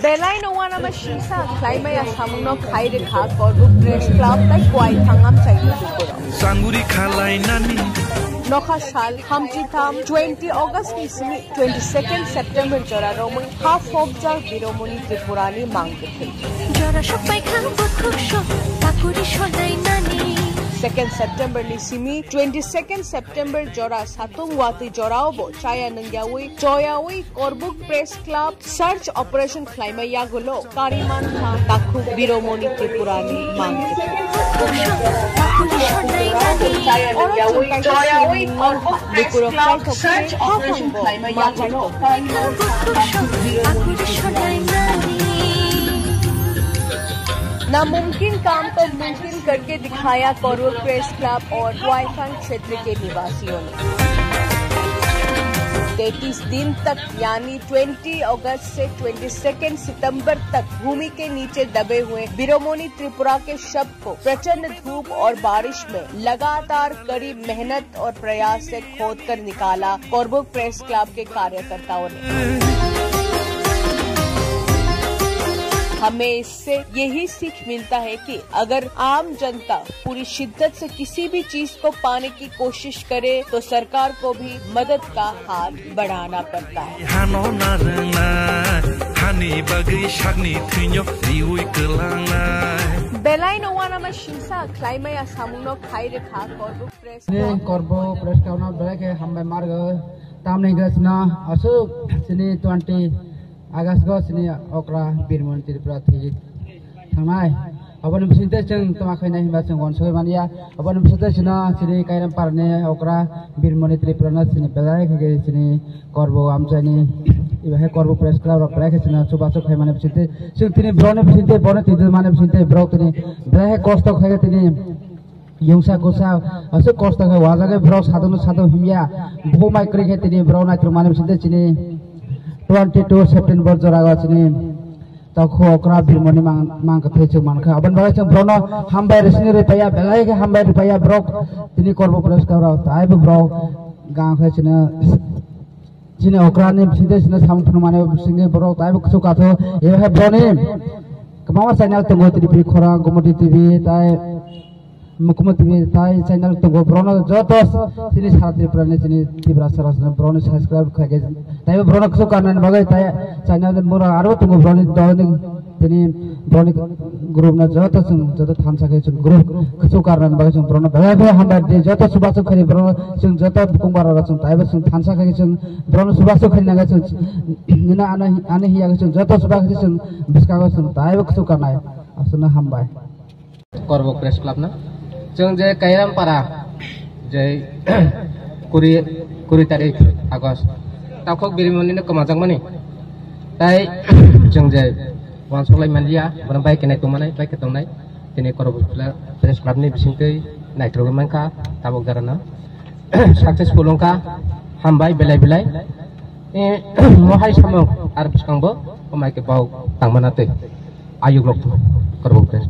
Belai no one ama shisa climb ya samuno khaire kha korbu press club tai kwai thangam chaini dukura sanguri khalai nani nokha sal hamti tham 20 August ni simi 22nd September jora romai half of jar biromoni tripurani mangte the jora shobai khang bokho takuri shodai nani 2nd September ni simi 22nd September jora satung wati jorao chaya nangyawi joyawi korbuk press club search operation claimaya gulo kariman kha takhu biromoni tripurani mangte takuri shodai nani joyawi korbuk press club search operation claimaya gulo takuri shodai nani नामुमकिन काम को मुमकिन करके दिखाया कोरबुक press club और wifi क्षेत्र के निवासियों ने 33 दिन तक यानी 20 अगस्त से 22 सितंबर तक भूमि के नीचे दबे हुए बिरोमोनी त्रिपुरा के शव को प्रचंड धूप और बारिश में लगातार कड़ी मेहनत और प्रयास से खोदकर निकाला कोरबुक प्रेस क्लब के कार्यकर्ताओं ने। हमें इससे यही सीख मिलता है कि अगर आम जनता पूरी शिद्दत से किसी भी चीज को पाने की कोशिश करे तो सरकार को भी मदद का हाथ बढ़ाना पड़ता है। बेलाई नोवाना में शिंसा क्लाइमा या सामुनो खाई रेखा कोरबुक प्रेस का ना बेलाई के हम मार्ग तामने गसना अशोक सिनी 20 August go sini okra birmon tripura thi thamai abon bisinte chang tama khaina himba chang gon soi mania abon bisinte sina sini kairam parne okra birmon tripura na sini belai ke sini korbo amchani ibahe korbo press club ro belai ke sina subaso khai mane bisinte sing tini brone bisinte bone tidul mane bisinte bro tini belai kosto khai tini yungsa gosa ase kosto khai waja ke bro sadu himya bho mai kri ke tini bro na tru mane bisinte sini 22 September jora sini takho okra birmoni mang ka thechuk mankha aban ba chang brono hambai resini rupaya belai ke hambai rupaya brok tini korbo press ka ra tai bro gang kha china jine okra ni sinde sina samphun mane singe bro tai bu ka tho e ha broni kamawa channel tungo tv khora gomoti tv tai मुख्यमंत्री भी था channel तो ब्रोनो जो तो सिनी साथी पुराने सिनी तीव्र सरस ब्रोनो सब्सक्राइब करके ताई ब्रोनो कसो करना बगे ताई चैनल मोरा आरो तो ब्रोनो दोनी तिनी ब्रोनो ग्रुप ना जो तो थान सके ग्रुप कसो करना बगे ब्रोनो बगे हम दे जो तो सुबासो खरी ब्रोनो सिं जो तो कुंबार र ताई बस थान सके ब्रोनो सुबासो खरी ना गस निना आने हिया गस जो तो सुबासो बिस्का गस ताई कसो करना है असना हम बाय कोरबो प्रेस क्लब ना जों जे कायराम पारा जे कुरी तारिख आगस्ट ताखक बिरिमनि न कमाजों माने ताई जों जे वानसलाय मानलिया बन बाइक नाय तंमानाय बाइक तंनाय दिनै कोरबो प्रेस क्लब नि बिसिंतै नायथ्रगो मानका ताबक दाराना सक्सेसफुल अंका हामबाय बेलाय ए महाय सामो आर बिसकांबो माइके बाव तांमानातै आयुग्लक कोरबो प्रेस